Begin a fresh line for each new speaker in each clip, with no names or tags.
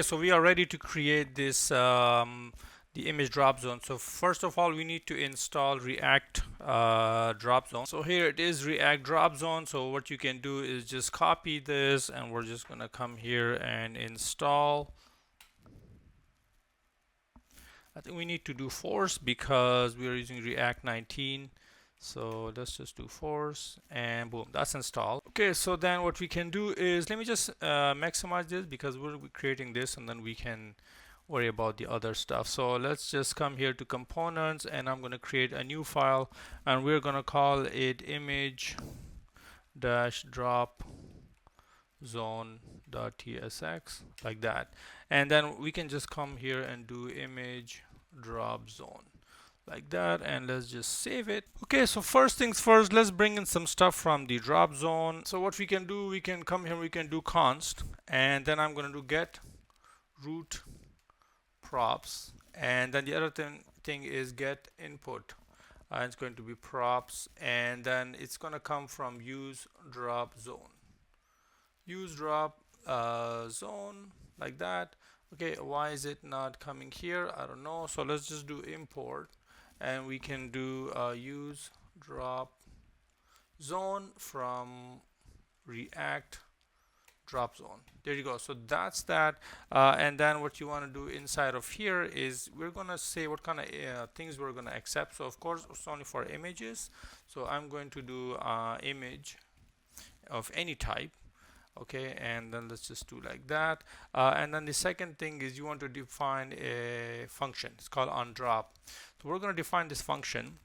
Okay, so we are ready to create this the image drop zone. So first of all, we need to install React drop zone. So here it is, React drop zone. So what you can do is just copy this, and we're just gonna come here and install. I think we need to do force because we are using React 19. So let's just do force, and boom, that's installed. Okay, so then what we can do is, let me just maximize this because we're creating this, and then we can worry about the other stuff. So let's just come here to components, and I'm going to create a new file, and we're going to call it image dash drop zone.tsx, like that. And then we can just come here and do image drop zone like that, and let's just save it. Okay, so first things first, let's bring in some stuff from the drop zone. So what we can do, we can come here, we can do const, and then I'm going to do get root props, and then the other thing is get input. It's going to be props, and then it's going to come from use drop zone. Use drop zone, like that. Okay, why is it not coming here? I don't know. So let's just do import, and we can do use drop zone from React drop zone. There you go. So that's that. And then what you want to do inside of here is we're going to say what kind of things we're going to accept. So of course it's only for images. So I'm going to do image of any type. Okay, and then let's just do like that. And then the second thing is you want to define a function. It's called onDrop. So we're going to define this function,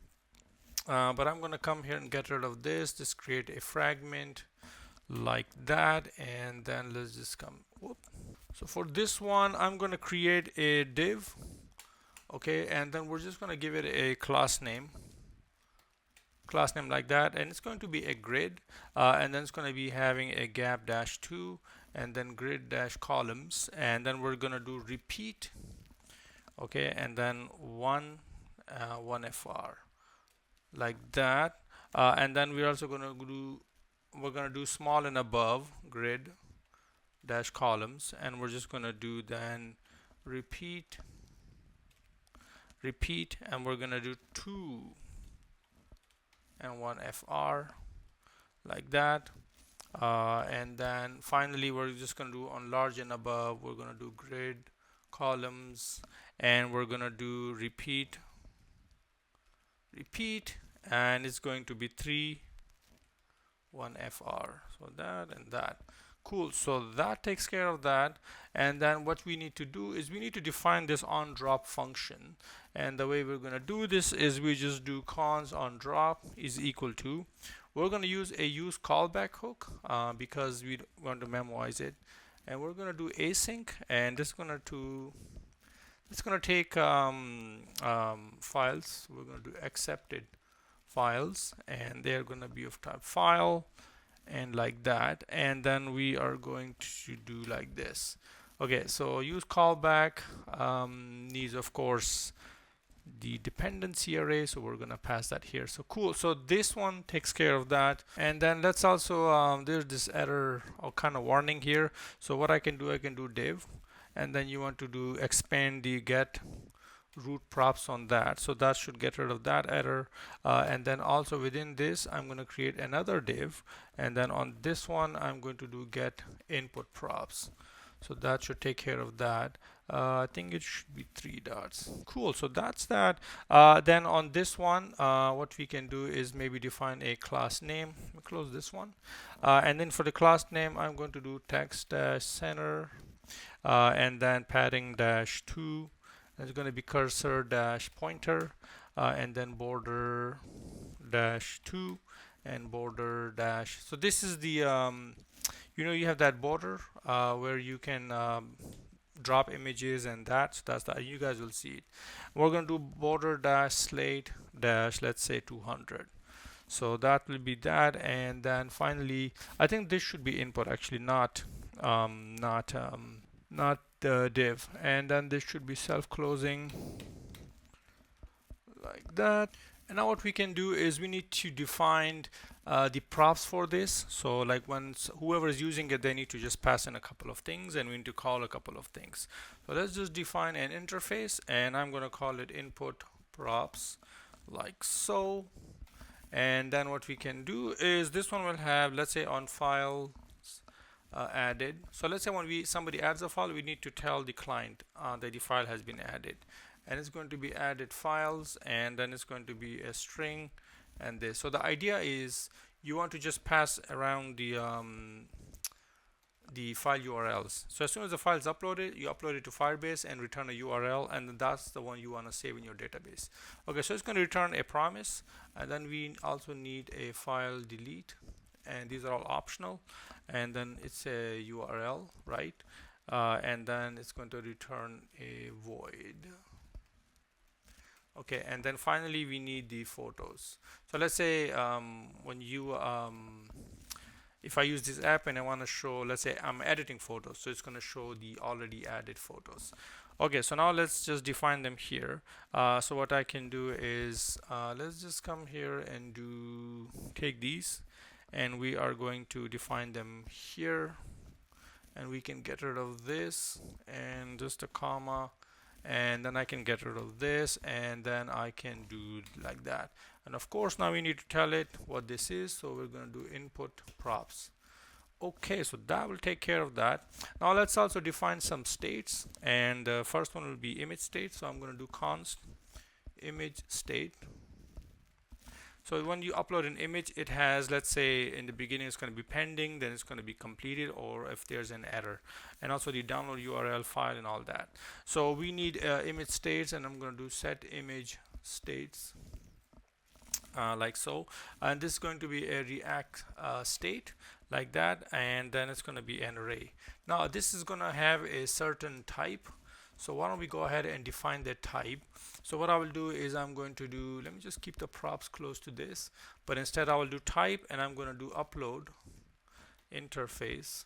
but I'm going to come here and get rid of this. Just create a fragment like that, and then let's just come. Whoop. So for this one, I'm going to create a div. Okay, and then we're just going to give it a class name like that, and it's going to be a grid, and then it's going to be having a gap dash 2, and then grid dash columns, and then we're going to do repeat. Okay, and then one fr like that, and then we're also going to do small and above grid dash columns, and we're just going to do then repeat, and we're going to do 2 and 1 fr like that, and then finally we're just going to do on large and above, we're going to do grid columns, and we're going to do repeat, and it's going to be 3 1 fr. So that and that. Cool, so that takes care of that. And then what we need to do is we need to define this onDrop function, and the way we're going to do this is we just do const onDrop is equal to, we're going to use a use callback hook because we want to memorize it, and we're going to do async, and this is going to take files. We're going to do accepted files, and they're going to be of type file, and like that, and then we are going to do like this. Okay, so use callback needs of course the dependency array, so we're going to pass that here. So cool, so this one takes care of that. And then let's also there's this error or kind of warning here. So what I can do div, and then you want to do expand the get root props on that, so that should get rid of that error. And then also within this I'm going to create another div, and then on this one I'm going to do get input props, so that should take care of that. I think it should be 3 dots. Cool, so that's that. Then on this one what we can do is maybe define a class name. Let me close this one, and then for the class name I'm going to do text dash center, and then padding dash 2, it's going to be cursor dash pointer, and then border dash 2 and border dash. So this is the you have that border where you can drop images and that, so that's that. You guys will see it. We're going to do border dash slate dash, let's say 200. So that will be that. And then finally I think this should be input, actually not the div, and then this should be self-closing like that. And now what we can do is we need to define the props for this. So like once whoever is using it, they need to just pass in a couple of things, and we need to call a couple of things. So let's just define an interface, and I'm going to call it input props like so. And then what we can do is this one will have, let's say, on file added. So let's say when somebody adds a file, we need to tell the client that the file has been added, and it's going to be added files, and then it's going to be a string and this. So the idea is you want to just pass around the file URLs. So as soon as the file is uploaded, you upload it to Firebase and return a URL, and that's the one you want to save in your database. Okay, so it's going to return a promise, and then we also need a file delete, and these are all optional, and then it's a URL, right? And then it's going to return a void. Okay, and then finally we need the photos. So let's say when you if I use this app and I want to show, let's say I'm editing photos, so it's going to show the already added photos. Okay, so now let's just define them here. So what I can do is let's just come here and take these, and we are going to define them here, and we can get rid of this and just a comma, and then I can get rid of this, and then I can do like that. And of course now we need to tell it what this is, so we're going to do input props. Okay, so that will take care of that. Now let's also define some states, and the first one will be image state. So I'm going to do const image state. So when you upload an image, it has, let's say in the beginning it's going to be pending, then it's going to be completed, or if there's an error, and also the download URL file and all that. So we need image states, and I'm going to do set image states like so, and this is going to be a React state like that, and then it's going to be an array. Now this is going to have a certain type, so why don't we go ahead and define that type. So what I will do is I'm going to do, let me just keep the props close to this, but instead I will do type, and I'm going to do upload interface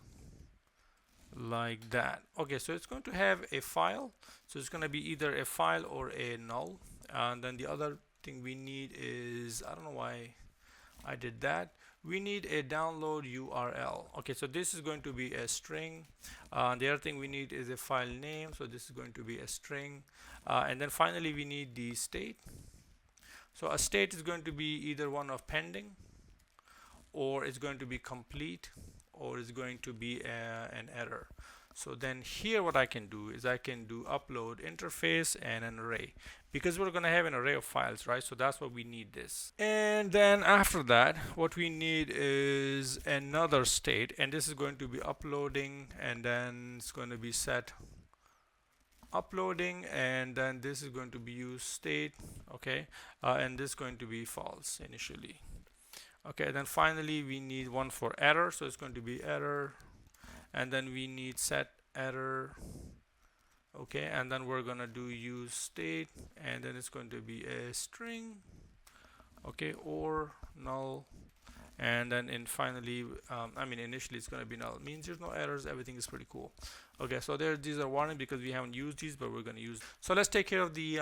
like that. Okay, so it's going to have a file, so it's going to be either a file or a null, and then the other thing we need is, I don't know why I did that, we need a download URL. Okay, so this is going to be a string. The other thing we need is a file name, so this is going to be a string, and then finally we need the state. So a state is going to be either one of pending, or it's going to be complete, or it's going to be an error. So then here what I can do is I can do upload interface and an array, because we're going to have an array of files, right? So that's what we need this. And then after that, what we need is another state, and this is going to be uploading, and then it's going to be set uploading, and then this is going to be use state, okay, and this is going to be false initially. Okay, then finally we need one for error, so it's going to be error, and then we need set error. Okay, and then we're gonna do use state, and then it's going to be a string, okay, or null, and then finally initially it's going to be null, means there's no errors, everything is pretty cool. Okay, so these are warning because we haven't used these, but we're going to use. So let's take care of the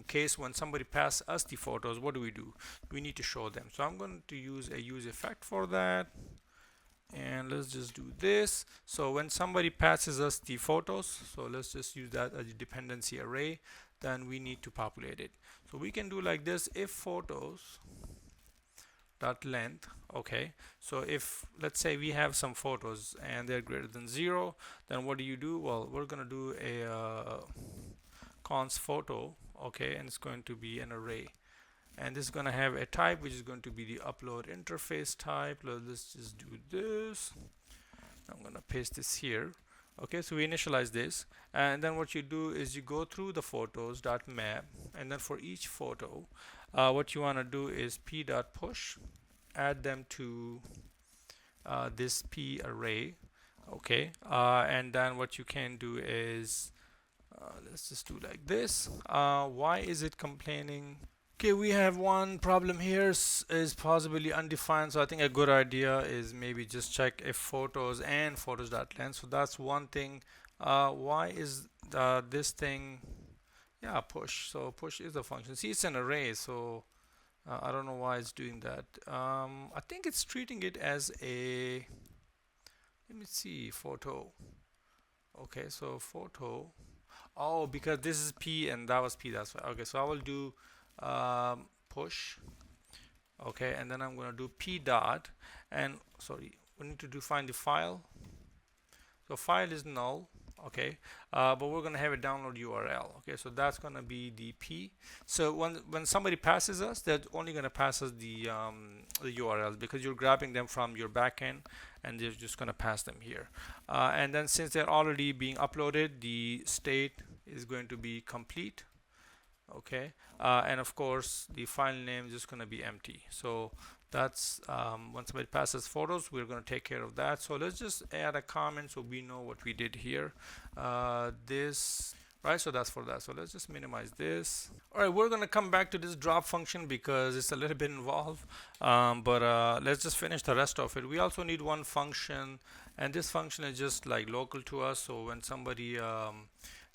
case when somebody passes us the photos. What do? We need to show them. So I'm going to use a use effect for that, and let's just do this. So when somebody passes us the photos, so let's just use that as a dependency array, then we need to populate it. So we can do like this: if photos dot length. Okay, so if let's say we have some photos and they're greater than 0, then what do? Well, we're gonna do a const photo, okay, and it's going to be an array, and this is going to have a type which is going to be the upload interface type. Let's just do this. I'm going to paste this here. Okay, so we initialize this, and then what you do is you go through the photos dot map, and then for each photo what you want to do is p dot push, add them to this p array. Okay, and then what you can do is let's just do like this. Why is it complaining? Okay, we have one problem here, is possibly undefined, so I think a good idea is maybe just check if photos and photos.length. So that's one thing. Why is this thing, yeah, push. So push is a function. See, it's an array, so I don't know why it's doing that. I think it's treating it as a, let me see, photo. Okay, so photo. Oh, because this is P and that was P, that's why. Okay, so I will do push. Okay, and then I'm going to do P dot, and sorry, we need to define the file. So file is null. Okay, but we're going to have a download URL. Okay, so that's going to be the P. So when somebody passes us, they're only going to pass us the URLs, because you're grabbing them from your backend and they're just going to pass them here. And then since they're already being uploaded, the state is going to be complete. Okay, and of course the file name is just going to be empty. So that's when somebody passes photos, we're going to take care of that. So let's just add a comment so we know what we did here. This, right, so that's for that. So let's just minimize this. All right, we're going to come back to this drop function because it's a little bit involved, but let's just finish the rest of it. We also need one function, and this function is just like local to us. So when somebody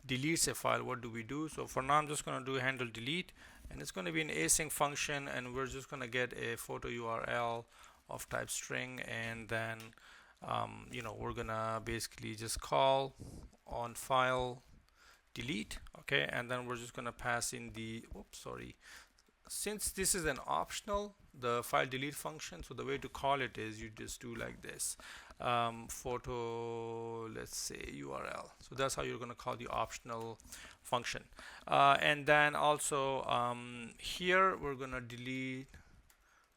deletes a file, what do we do? So for now I'm just going to do handle delete, and it's going to be an async function, and we're just going to get a photo URL of type string, and then we're gonna basically just call on file delete. Okay, and then we're just gonna pass in the, oops, sorry, since this is an optional, the file delete function, so the way to call it is you just do like this, photo, let's say URL. So that's how you're going to call the optional function. And then also here we're going to delete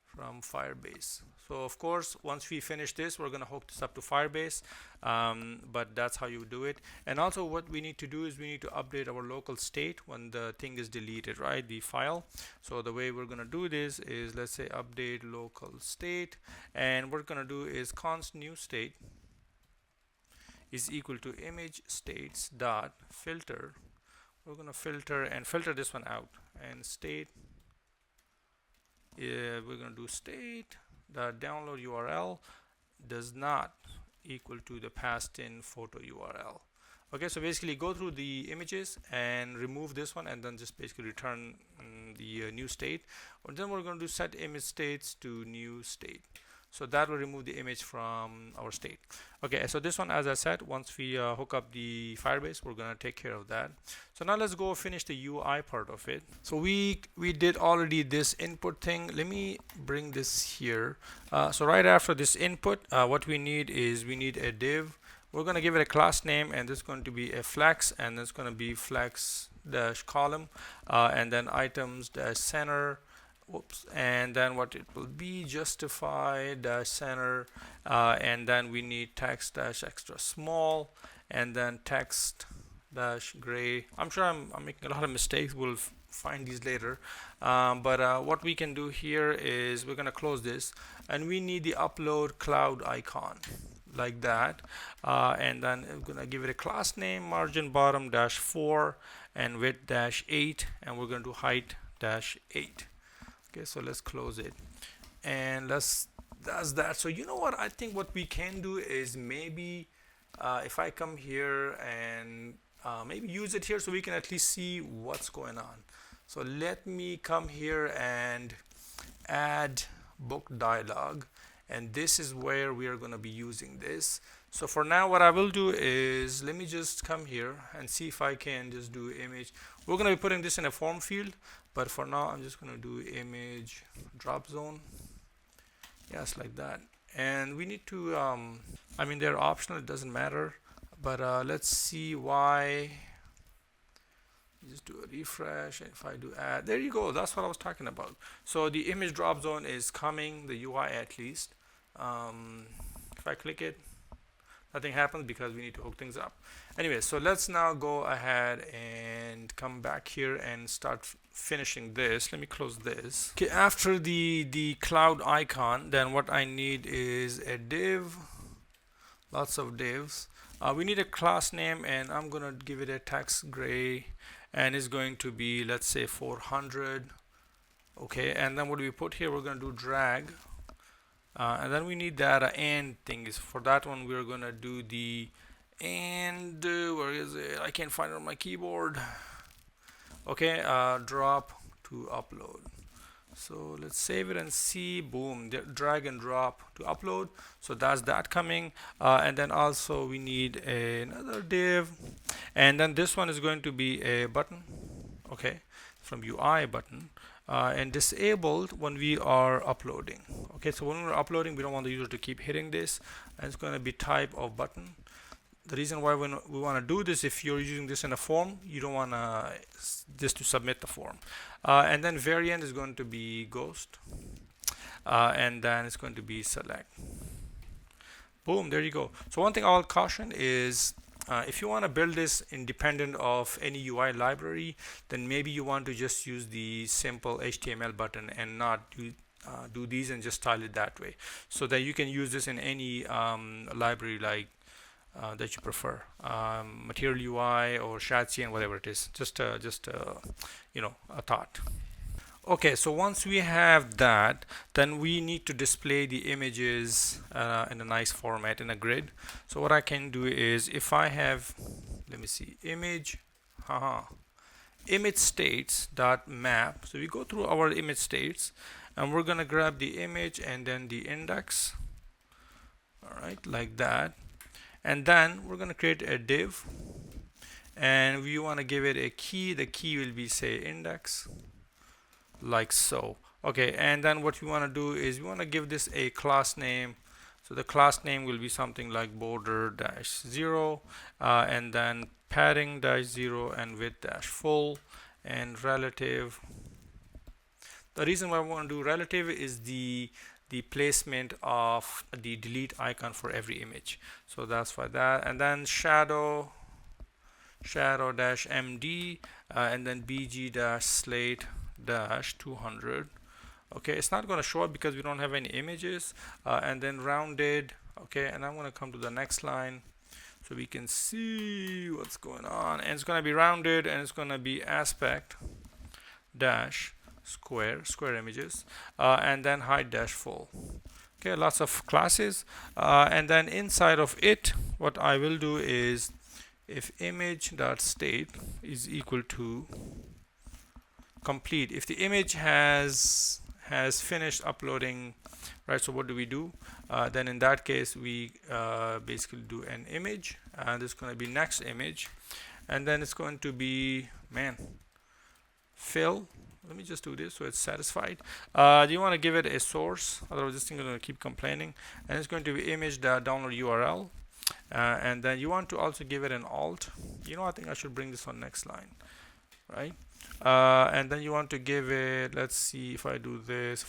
from Firebase. So of course, once we finish this, we're going to hook this up to Firebase, but that's how you do it. And also what we need to do is we need to update our local state when the thing is deleted, right, the file. So the way we're going to do this is, let's say update local state, and what we're going to do is const new state is equal to image states dot filter. We're going to filter this one out, and state, we're going to do state the download URL does not equal to the passed in photo URL. Okay, so basically go through the images and remove this one, and then just basically return the new state. And then we're going to do set image states to new state. So that will remove the image from our state. Okay, so this one, as I said, once we hook up the Firebase, we're going to take care of that. So now let's go finish the UI part of it. So we did already this input thing. Let me bring this here. So right after this input, what we need is we need a div. We're going to give it a class name, and this is going to be a flex, and it's going to be flex dash column, and then items dash center. Whoops, and then what it will be, justify dash center, and then we need text dash extra small, and then text dash gray. I'm sure I'm making a lot of mistakes. We'll find these later, but what we can do here is we're going to close this, and we need the upload cloud icon like that, and then we're going to give it a class name, margin bottom dash 4 and width dash 8, and we're going to do height dash 8. Okay, so let's close it, and that's that. So you know what, I think what we can do is maybe if I come here and maybe use it here so we can at least see what's going on. So let me come here and add book dialog, and this is where we are going to be using this. So for now, what I will do is let me just come here and see if I can just do image. We're going to be putting this in a form field, but for now I'm just going to do image Dropzone. Yes, like that. And we need to I mean, they're optional, it doesn't matter, but let's see why. Just do a refresh, and if I do add, there you go, that's what I was talking about. So the image Dropzone is coming, the UI at least. If I click it, nothing happens because we need to hook things up. Anyway, so let's now go ahead and come back here and start finishing this. Let me close this. Okay, after the cloud icon, then what I need is a div, lots of divs. We need a class name, and I'm gonna give it a text gray, and it's going to be, let's say, 400. Okay, and then what do we put here? We're gonna do drag. And then we need that and thing. Is for that one we're gonna do the and where is it? I can't find it on my keyboard. Okay, drop to upload. So let's save it and see. Boom, drag and drop to upload. So that's that coming. And then also we need another div, and then this one is going to be a button, okay, from UI button, and disabled when we are uploading. Okay, so when we're uploading, we don't want the user to keep hitting this, and it's going to be type of button. The reason why we want to do this, if you're using this in a form, you don't want this to submit the form. And then variant is going to be ghost, and then it's going to be select. Boom, there you go. So one thing I'll caution is if you want to build this independent of any UI library, then maybe you want to just use the simple HTML button and not do these and just style it that way, so that you can use this in any library like that you prefer, Material UI or Shadcn, whatever it is. Just you know, a thought. Okay, so once we have that, then we need to display the images in a nice format in a grid. So what I can do is, if I have, let me see, image, image states dot map. So we go through our image states, and we're gonna grab the image and then the index. All right, like that. And then we're going to create a div, and we want to give it a key. The key will be, say, index, like so. Okay, and then what we want to do is we want to give this a class name. So the class name will be something like border dash 0, and then padding dash 0 and width dash full, and relative. The reason why I want to do relative is the placement of the delete icon for every image. So that's why that. And then shadow dash md, and then bg dash slate dash 200. Okay, it's not going to show up because we don't have any images. And then rounded. Okay, and I'm going to come to the next line so we can see what's going on. And it's going to be rounded, and it's going to be aspect dash square images, and then height dash full. Okay, lots of classes, and then inside of it, what I will do is, if image dot state is equal to complete, if the image has finished uploading, right? So what do we do? Then in that case, we basically do an image, and it's going to be next image, and then it's going to be fill. Let me just do this so it's satisfied. You want to give it a source, otherwise this thing is going to keep complaining. And it's going to be image.download URL. And then you want to also give it an alt. You know, I think I should bring this on next line, right? And then you want to give it, let's see if I do this,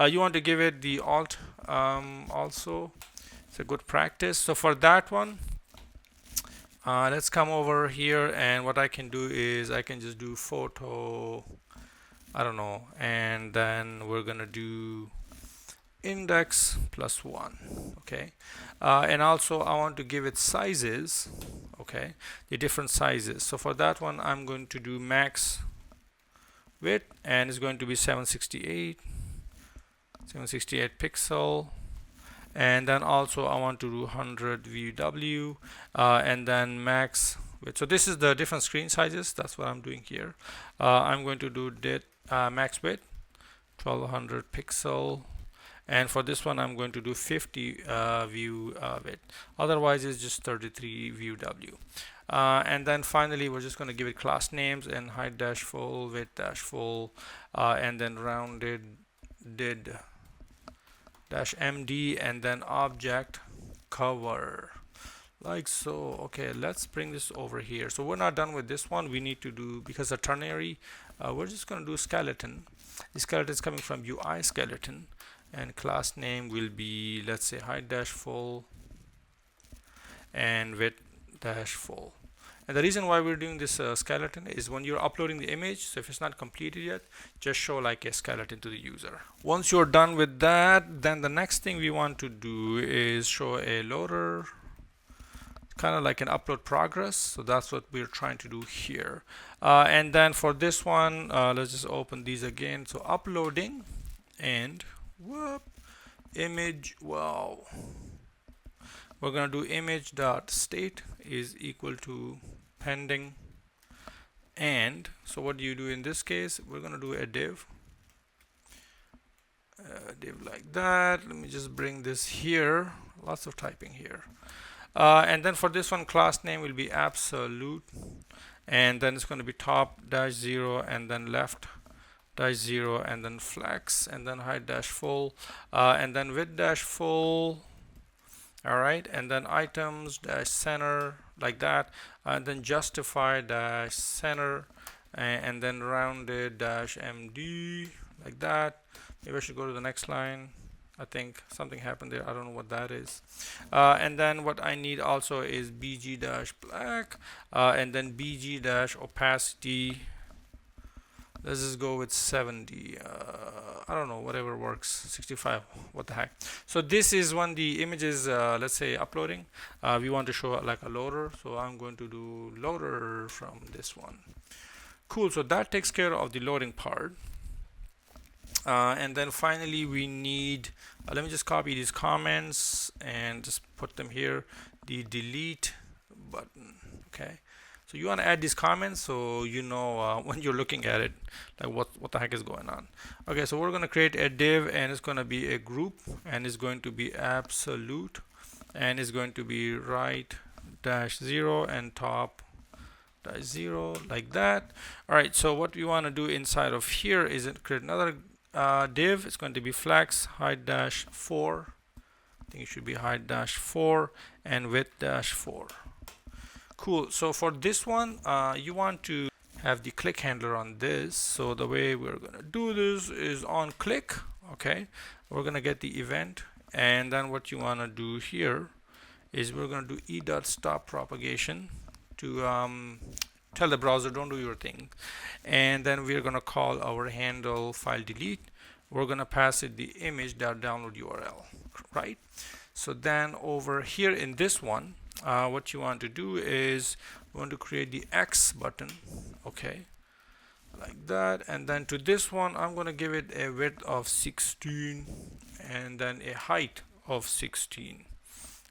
you want to give it the alt also. It's a good practice. So for that one, let's come over here, and what I can do is I can just do photo, I don't know, and then we're gonna do index +1. Okay, and also I want to give it sizes. Okay, the different sizes. So for that one, I'm going to do max width, and it's going to be 768 pixel. And then also I want to do 100 VW, and then max width. So this is the different screen sizes. That's what I'm doing here. I'm going to do max width 1200 pixel, and for this one I'm going to do 50 view width. Otherwise it's just 33 VW. And then finally we're just going to give it class names, and height dash full, width dash full, and then rounded did dash md, and then object cover, like so. Okay, let's bring this over here. So we're not done with this one. We need to do, because the ternary, we're just going to do skeleton. The skeleton is coming from UI skeleton, and class name will be, let's say, height dash full and width dash full. And the reason why we're doing this skeleton is when you're uploading the image, so if it's not completed yet, just show like a skeleton to the user. Once you're done with that, then the next thing we want to do is show a loader, kind of like an upload progress. So that's what we're trying to do here. And then for this one, let's just open these again. So uploading and image, wow. We're going to do image.state is equal to pending. And so what do you do in this case? We're going to do a div, div like that. Let me just bring this here. Lots of typing here. And then for this one, class name will be absolute, and then it's going to be top dash 0 and then left dash 0 and then flex and then height dash full and then width dash full. All right, and then items dash center like that, and then justify dash center, and then rounded dash MD like that. Maybe I should go to the next line. I think something happened there. I don't know what that is. And then what I need also is BG dash black, and then BG dash opacity. Let's just go with 70. I don't know, whatever works. 65. What the heck? So this is when the image is, let's say, uploading. We want to show like a loader. So I'm going to do loader from this one. Cool. So that takes care of the loading part. And then finally we need, let me just copy these comments and just put them here. The delete button. Okay. So you want to add these comments so you know when you're looking at it, like what the heck is going on. Okay, so we're going to create a div, and it's going to be a group, and it's going to be absolute, and it's going to be right dash 0 and top dash 0 like that. All right, so what we want to do inside of here is create another div. It's going to be flex height dash 4. I think it should be height dash 4 and width dash 4. Cool. So for this one, you want to have the click handler on this. So the way we're going to do this is on click. Okay. We're going to get the event. And then what you want to do here is we're going to do e.stop propagation to tell the browser don't do your thing. And then we're going to call our handle file delete. We're going to pass it the image.download URL, right? So then over here in this one, what you want to do is you want to create the X button, okay, like that. And then to this one, I'm going to give it a width of 16 and then a height of 16.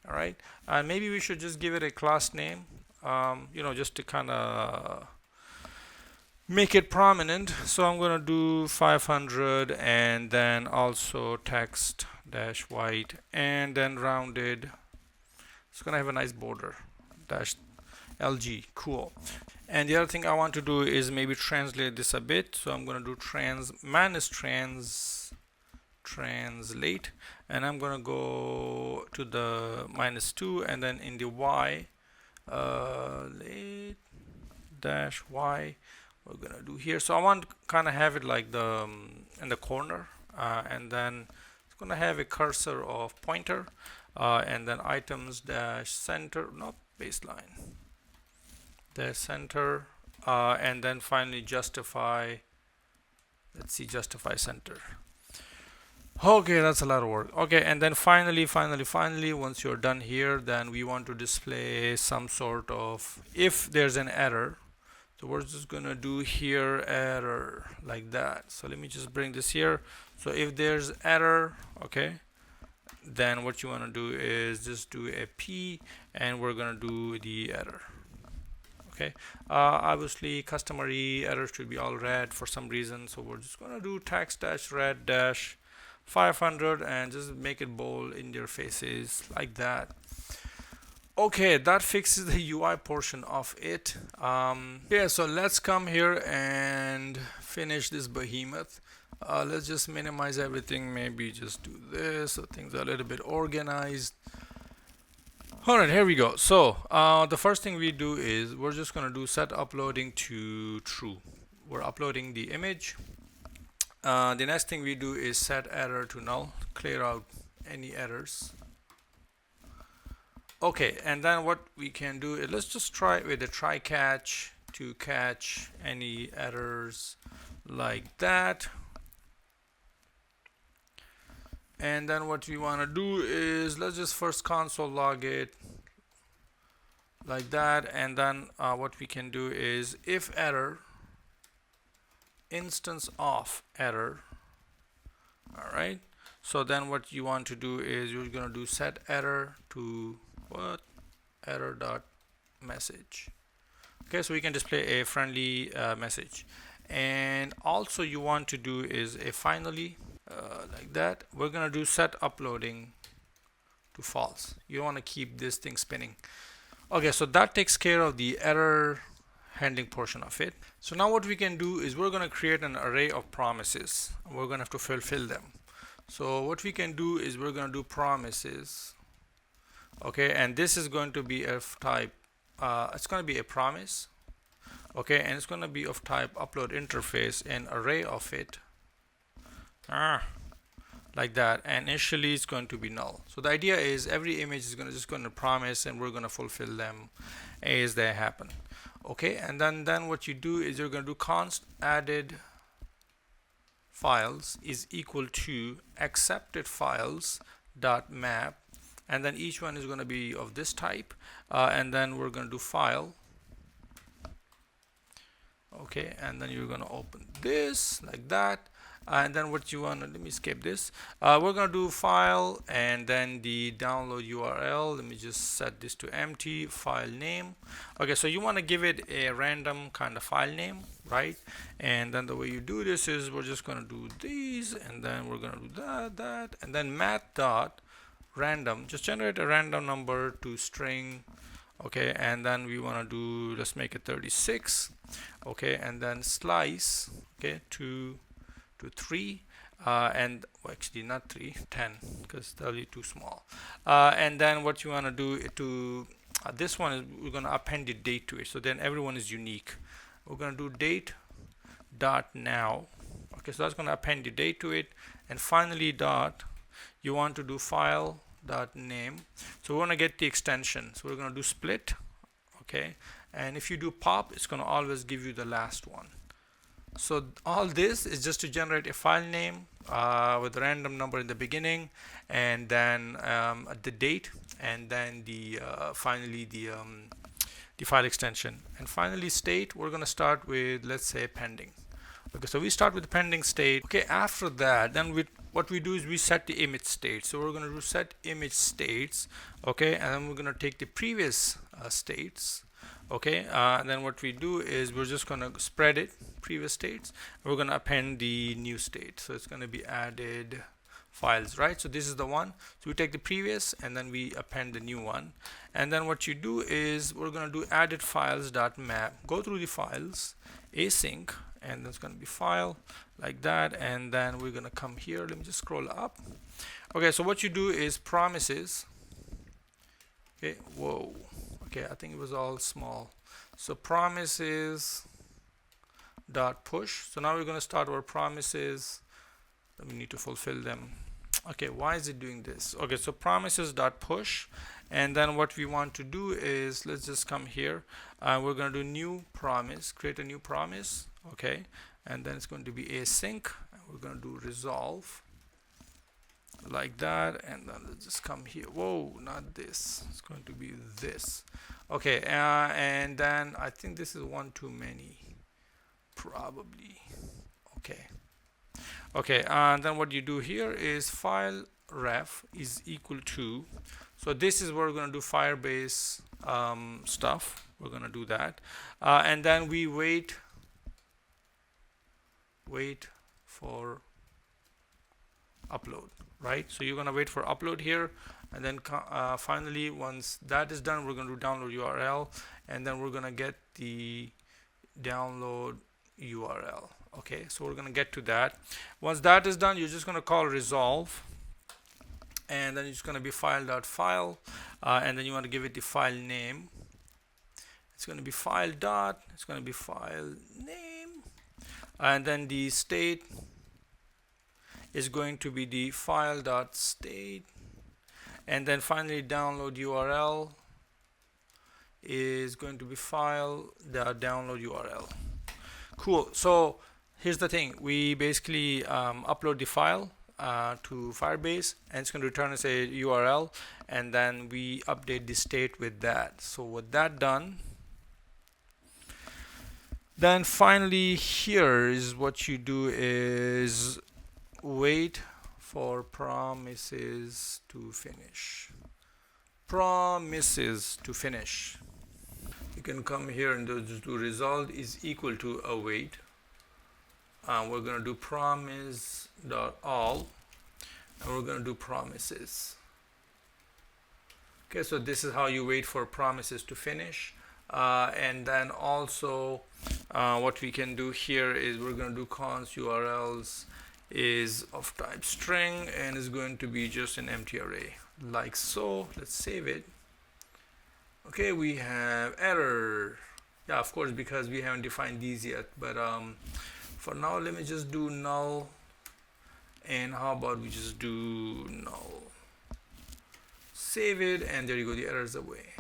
All right, and maybe we should just give it a class name, you know, just to kind of make it prominent. So I'm going to do 500 and then also text dash white and then rounded. It's going to have a nice border dash LG. Cool. And the other thing I want to do is maybe translate this a bit. So I'm going to do translate, and I'm going to go to the -2, and then in the Y late dash Y we're going to do here. So I want to kind of have it like the in the corner, and then it's going to have a cursor of pointer, and then items dash center, not baseline, dash center, and then finally justify. Let's see, justify center. Okay, that's a lot of work. Okay, and then finally, once you're done here, then we want to display some sort of, if there's an error, so we're just gonna do here error like that. So let me just bring this here. So if there's error, okay, then what you want to do is just do a P, and we're gonna do the error. Okay, obviously customary errors should be all red for some reason, so we're just gonna do text dash red dash 500 and just make it bold in their faces like that. Okay, that fixes the UI portion of it. Yeah, so let's come here and finish this behemoth. Let's just minimize everything, maybe just do this so things are a little bit organized. Alright, here we go. So the first thing we do is we're just going to do set uploading to true. We're uploading the image. The next thing we do is set error to null, clear out any errors. Okay, and then what we can do is let's just try with the try catch to catch any errors like that. And then what we want to do is let's just first console log it like that, and then what we can do is if error instance of error. All right, so then what you want to do is you're going to do set error to what, error dot message. Okay, so we can display a friendly message. And also you want to do is a finally, like that. We're gonna do set uploading to false. You don't want to keep this thing spinning. Okay, so that takes care of the error handling portion of it. So now what we can do is we're going to create an array of promises. We're going to have to fulfill them. So what we can do is we're going to do promises. Okay, and this is going to be of type, it's going to be a promise. Okay, and it's going to be of type upload interface, an array of it. Like that, and initially it's going to be null. So the idea is every image is just going to promise, and we're going to fulfill them as they happen. Okay, and then what you do is you're going to do const added files is equal to accepted files dot map, and then each one is going to be of this type, and then we're going to do file. Okay, and then you're going to open this like that. And then what you want to, let me skip this, we're going to do file and then the download URL. Let me just set this to empty, file name. Okay, so you want to give it a random kind of file name, right? And then the way you do this is we're just going to do these, and then we're going to do that, and then math dot random, just generate a random number to string. Okay, and then we want to do, let's make it 36. Okay, and then slice, okay, to 3, and well, actually not 3, 10, because that'll be too small. And then what you want to do to this one is we're going to append the date to it, so then everyone is unique. We're going to do date dot now. Okay, so that's going to append the date to it, and finally dot, you want to do file dot name. So we want to get the extension, so we're going to do split. Okay, and if you do pop, it's going to always give you the last one. So all this is just to generate a file name with a random number in the beginning, and then the date, and then the finally the file extension, and finally state. We're going to start with, let's say, pending. Okay, so we start with the pending state. Okay, after that, then what we do is we set the image state. So we're going to do set image states. Okay, and then we're going to take the previous states. Okay, and then what we do is we're just going to spread it, previous states. We're going to append the new state, so it's going to be added files, right? So this is the one, so we take the previous and then we append the new one. And then what you do is we're going to do added files dot map, go through the files, async, and that's going to be file like that. And then we're going to come here, let me just scroll up. Okay, so what you do is promises. Okay, whoa, okay, I think it was all small. So promises dot push. So now we're going to start our promises. We need to fulfill them. Okay, why is it doing this? Okay, so promises dot push, and then what we want to do is, let's just come here, we're going to do new promise, create a new promise. Okay, and then it's going to be async, and we're going to do resolve like that, and then let's just come here. Whoa, not this, it's going to be this. Okay, and then I think this is one too many, probably. Okay, and then what you do here is file ref is equal to, so this is where we're going to do Firebase stuff. We're going to do that, and then we wait for upload, right? So you're going to wait for upload here, and then finally once that is done, we're going to do download URL, and then we're going to get the download URL. Okay, so we're going to get to that. Once that is done, you're just going to call resolve, and then it's going to be file.file, and then you want to give it the file name. It's going to be file dot, it's going to be file name, and then the state is going to be the file.state, and then finally download URL is going to be file.download URL. Cool. So here's the thing, we basically upload the file to Firebase, and it's going to return us a URL, and then we update the state with that. So with that done, then finally here is what you do is wait for promises to finish. Promises to finish. You can come here and just do result is equal to await. we're going to do promise.all, and we're going to do promises. Okay, so this is how you wait for promises to finish. And then also what we can do here is we're going to do const urls is of type string, and is going to be just an empty array like so. Let's save it. Okay, we have error. Yeah, of course, because we haven't defined these yet, but for now let me just do null, and how about we just do null. Save it, and there you go, the errors away.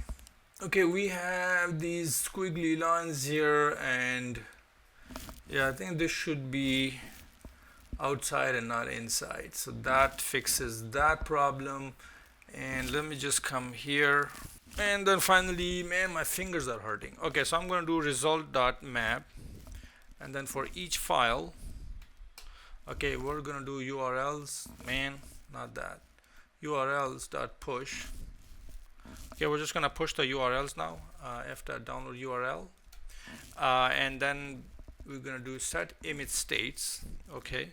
Okay, we have these squiggly lines here, and yeah, I think this should be outside and not inside, so that fixes that problem. And let me just come here, and then finally, man, my fingers are hurting. Okay, so I'm going to do result.map, and then for each file, okay, we're going to do urls, man, not that, urls.push. Okay, we're just going to push the urls now, f.download url, and then we're going to do set image states. Okay,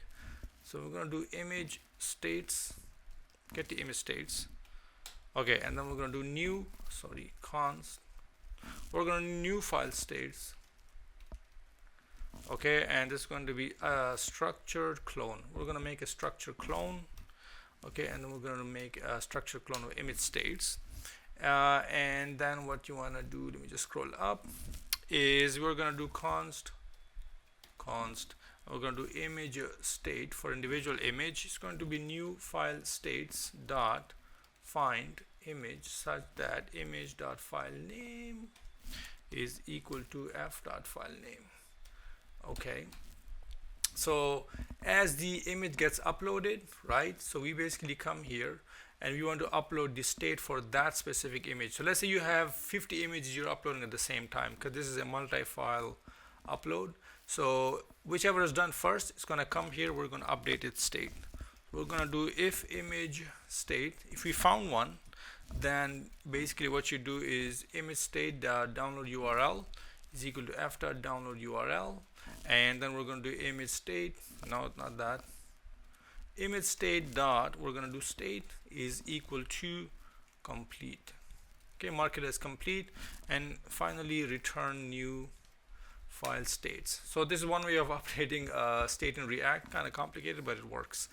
so we're going to do image states, get the image states. Okay, and then we're going to do new, const, we're going to do new file states. Okay, and this is going to be a structured clone. We're going to make a structured clone. Okay, and then we're going to make a structured clone of image states. And then what you want to do, let me just scroll up, is we're going to do const, we're going to do image state for individual image. It's going to be new file states dot find image such that image dot file name is equal to f dot file name. Okay, so as the image gets uploaded, right, so we basically come here and we want to upload the state for that specific image. So let's say you have 50 images you're uploading at the same time, because this is a multi-file upload. So whichever is done first, it's going to come here, we're going to update its state. We're going to do if image state. If we found one, then basically what you do is image state download URL is equal to f.download URL, and then we're going to do image state, no, not that, image state dot, we're going to do state is equal to complete. Okay, mark it as complete, and finally return new file states. So this is one way of updating state in React, kind of complicated, but it works.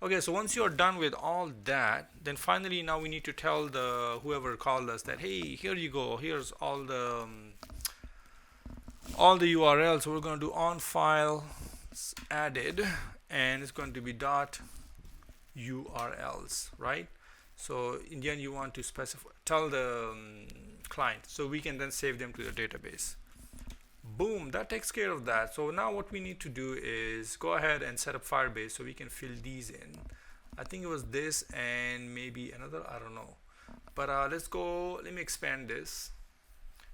Okay, so once you're done with all that, then finally now we need to tell the whoever called us that, hey, here you go, here's all the URLs. So we're going to do on file added, and it's going to be dot URLs, right? So in the end you want to specify, tell the client, so we can then save them to the database. Boom, that takes care of that. So now what we need to do is go ahead and set up Firebase so we can fill these in. I think it was this and maybe another, I don't know, but let's go, let me expand this,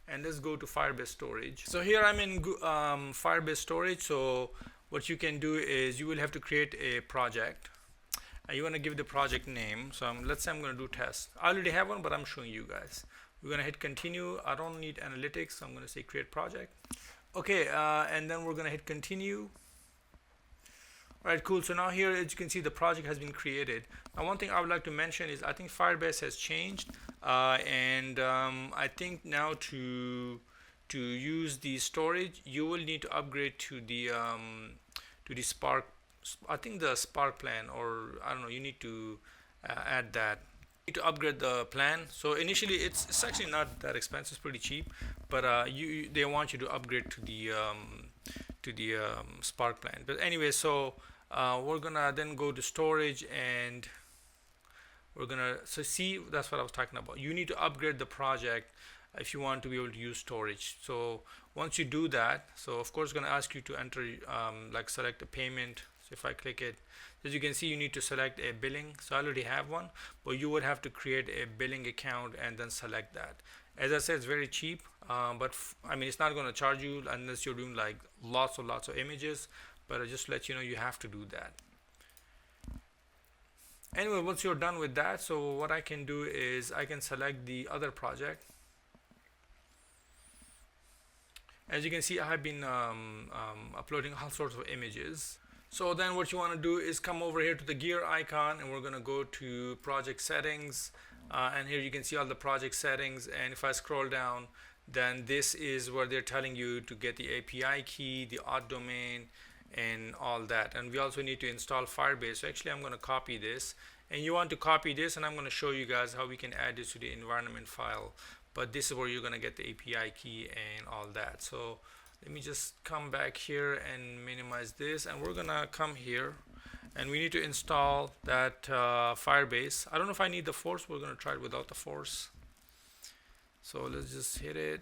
and let's go to Firebase Storage. So here I'm in Firebase Storage. So what you can do is you will have to create a project, and you want to give the project name. So let's say I'm going to do test. I already have one, but I'm showing you guys. We're going to hit continue. I don't need analytics, so I'm going to say create project. Okay, and then we're going to hit continue. All right, cool. So now here, as you can see, the project has been created. Now, one thing I would like to mention is I think Firebase has changed, and I think now to use the storage, you will need to upgrade to the Spark. I think the Spark plan, or I don't know. You need to add that. You need to upgrade the plan. So initially, it's actually not that expensive. It's pretty cheap, but they want you to upgrade to the Spark plan. But anyway, so we're gonna then go to storage, and we're gonna see, that's what I was talking about. You need to upgrade the project if you want to be able to use storage. So once you do that, so of course it's gonna ask you to enter like select a payment. So if I click it, as you can see, you need to select a billing. So I already have one, but you would have to create a billing account and then select that. As I said, it's very cheap, but I mean, it's not going to charge you unless you're doing like lots of images, but just to let you know, you have to do that. Anyway, once you're done with that, so what I can do is I can select the other project, As you can see, I have been uploading all sorts of images. So then what you want to do is come over here to the gear icon, and we're going to go to project settings, and here you can see all the project settings. And if I scroll down, then this is where they're telling you to get the API key, the auth domain, and all that. And we also need to install Firebase. So actually I'm going to copy this, and you want to copy this, and I'm going to show you guys how we can add this to the environment file. But this is where you're going to get the API key and all that. So let me just come back here and minimize this, and we're gonna come here, and we need to install that Firebase. I don't know if I need the force. We're gonna try it without the force. So let's just hit it.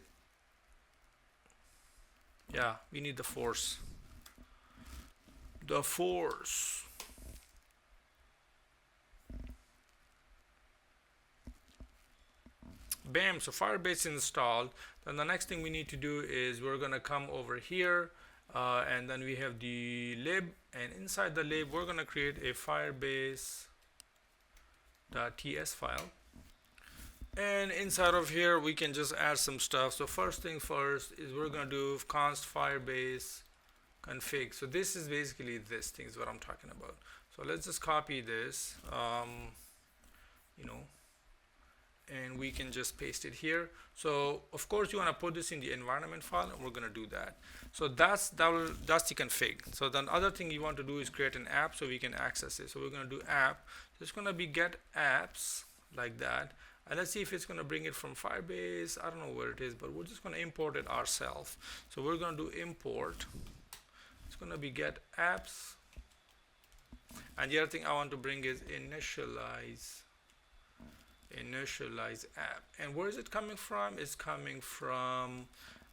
Yeah, we need the force. The force. Bam, so Firebase installed. Then the next thing we need to do is we're gonna come over here, and then we have the lib, and inside the lib we're gonna create a Firebase .ts file, and inside of here we can just add some stuff. So first thing first is we're gonna do const Firebase config. So this is basically this thing is what I'm talking about. So let's just copy this, and we can just paste it here. So of course you want to put this in the environment file, and we're going to do that. So that's the config. So then other thing you want to do is create an app so we can access it. So we're going to do app. So it's going to be get apps like that, and let's see if it's going to bring it from Firebase. I don't know where it is, but we're just going to import it ourselves. So we're going to do import. It's going to be get apps, and the other thing I want to bring is initialize app. And where is it coming from? It's coming from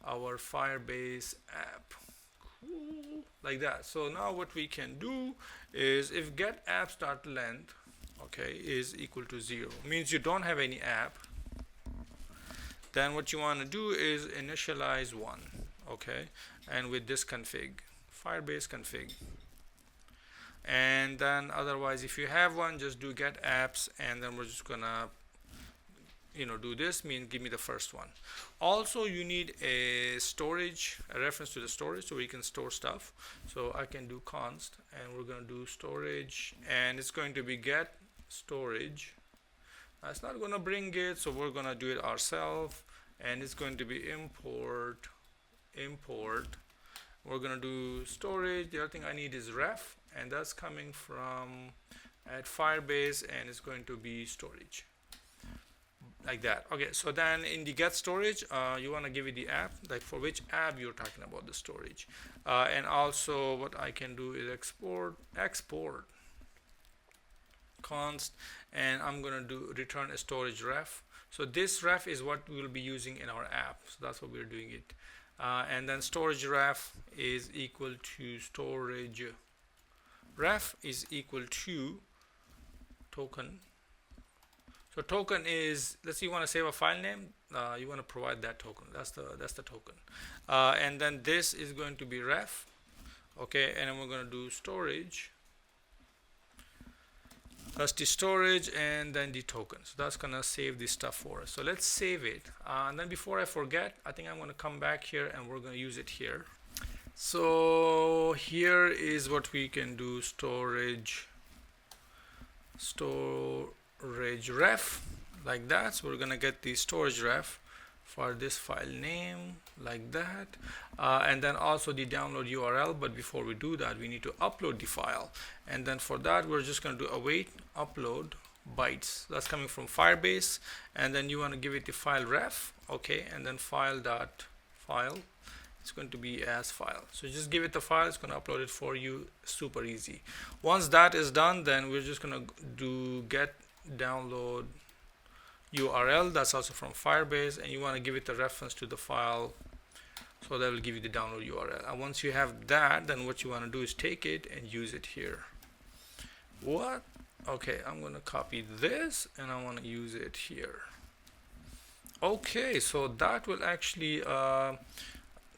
our Firebase app. Cool. Like that. So now what we can do is if get apps.length, okay, is equal to 0, means you don't have any app, then what you want to do is initialize 1, okay, and with this config, Firebase config. And then otherwise if you have one, just do get apps, and then we're just gonna do this, mean give me the first one. Also you need a storage, a reference to the storage, so we can store stuff. So I can do const, and we're going to do storage, and it's going to be get storage. Now it's not going to bring it, so we're going to do it ourselves, and it's going to be import. We're going to do storage. The other thing I need is ref, and that's coming from at Firebase, and it's going to be storage. Like that. Okay, so then in the get storage, you want to give it the app, like for which app you're talking about the storage. And also what I can do is export const, and I'm going to do return a storage ref. So this ref is what we will be using in our app. So that's what we're doing it. And then storage ref is equal to storage ref is equal to token. So token is, let's say you want to save a file name, you want to provide that token. That's the token. And then this is going to be ref, okay, and then we're going to do storage. That's the storage, and then the token. So that's going to save this stuff for us. So let's save it. And then before I forget, I think I'm going to come back here, and we're going to use it here. So here is what we can do: storage ref, like that. So we're gonna get the storage ref for this file name, like that, and then also the download URL. But before we do that, we need to upload the file, and then for that we're just going to do await upload bytes. That's coming from Firebase, and then you want to give it the file ref, okay, and then file. It's going to be as file. So just give it the file, it's going to upload it for you. Super easy. Once that is done, then we're just going to do get download URL. That's also from Firebase, and you want to give it the reference to the file, so that will give you the download URL. And once you have that, then what you want to do is take it and use it here. What? Okay, I'm going to copy this, and I want to use it here. Okay, so that will actually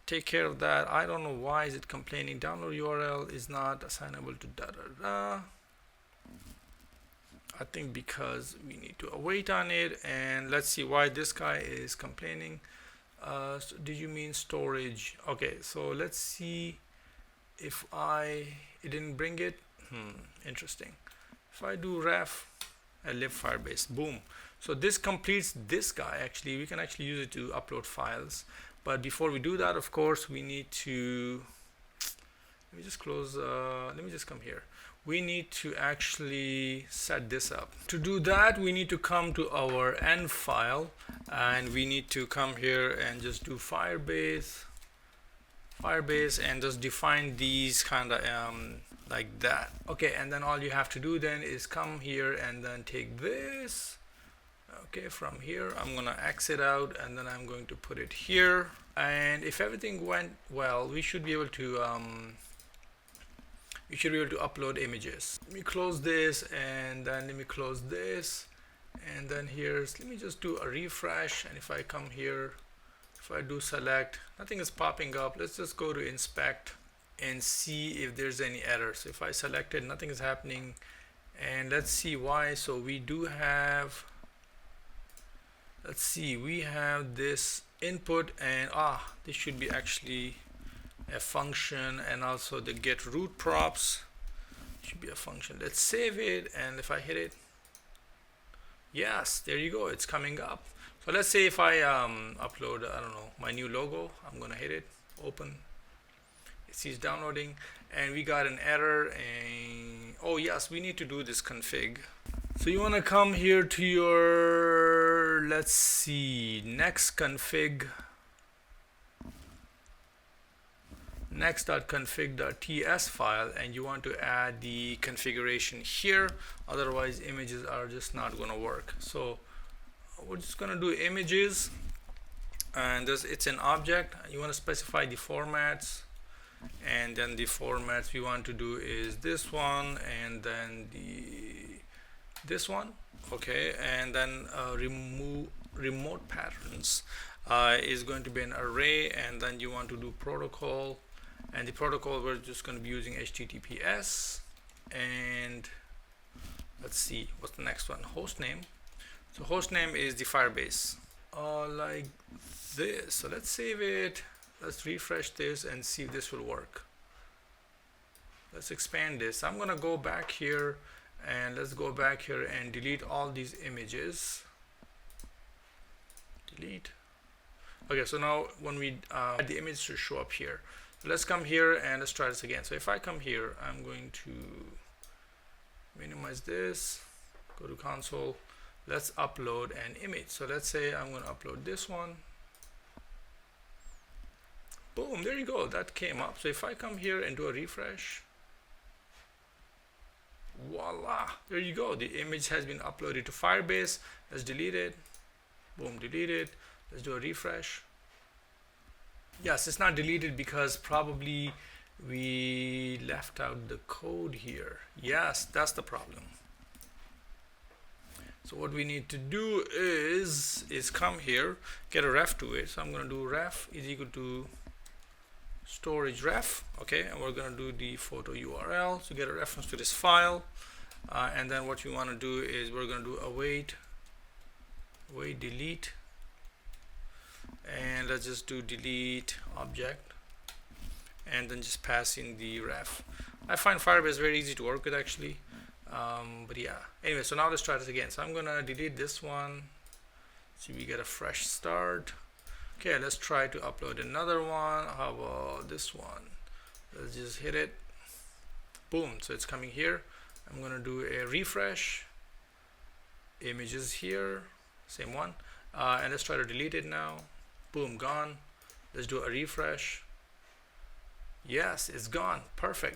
take care of that. I don't know why is it complaining download URL is not assignable to I think because we need to await on it, and let's see why this guy is complaining. So did you mean storage? Okay, so let's see if it didn't bring it. Interesting. If I do ref lib Firebase, boom. So this completes this guy. Actually, we can actually use it to upload files. But before we do that, of course, we need to, let me just close, let me just come here. We need to actually set this up. To do that, we need to come to our end file, and we need to come here and just do Firebase and just define these kind of like that. Okay, and then all you have to do then is come here and then take this. Okay, from here I'm gonna exit out, and then I'm going to put it here. And if everything went well, we should be able to upload images. Let me close this, and then let me close this, and then here's, let me just do a refresh. And if I come here, if I do select, nothing is popping up. Let's just go to inspect and see if there's any error. So if I select it, nothing is happening, and let's see why. So we do have, let's see, we have this input, and this should be actually a function, and also the get root props should be a function. Let's save it, and if I hit it, yes, there you go, it's coming up. So let's say if I upload, I don't know, my new logo, I'm gonna hit it, open, it sees downloading, and we got an error. And oh yes, we need to do this config. So you want to come here to your, let's see, next.config.ts file, and you want to add the configuration here, otherwise images are just not going to work. So we're just going to do images, and it's an object. You want to specify the formats, and then the formats we want to do is this one, and then this one. Okay, and then remove remote patterns is going to be an array, and then you want to do protocol, and the protocol we're just going to be using HTTPS. And let's see what's the next one, hostname. So hostname is the Firebase, like this. So let's save it, let's refresh this and see if this will work. Let's expand this. I'm gonna go back here, and let's go back here and delete all these images. Delete. Okay, so now when we the image should show up here. So let's come here and let's try this again. So if I come here, I'm going to minimize this, go to console, let's upload an image. So let's say I'm going to upload this one. Boom, there you go, that came up. So if I come here and do a refresh, voila, there you go, the image has been uploaded to Firebase. Let's delete it. Boom, delete it. Let's do a refresh. Yes, it's not deleted because probably we left out the code here. Yes, that's the problem. So what we need to do is come here, get a ref to it. So I'm going to do ref is equal to storage ref. Okay, and we're going to do the photo URL to get a reference to this file. And then what we want to do is we're going to do await delete, and let's just do delete object, and then just pass in the ref. I find Firebase very easy to work with actually. But yeah, anyway, so now let's try this again. So I'm gonna delete this one, see we get a fresh start. Okay, let's try to upload another one. How about this one? Let's just hit it. Boom, so it's coming here. I'm gonna do a refresh, images here, same one, and let's try to delete it now. Boom, gone. Let's do a refresh. Yes, it's gone. Perfect.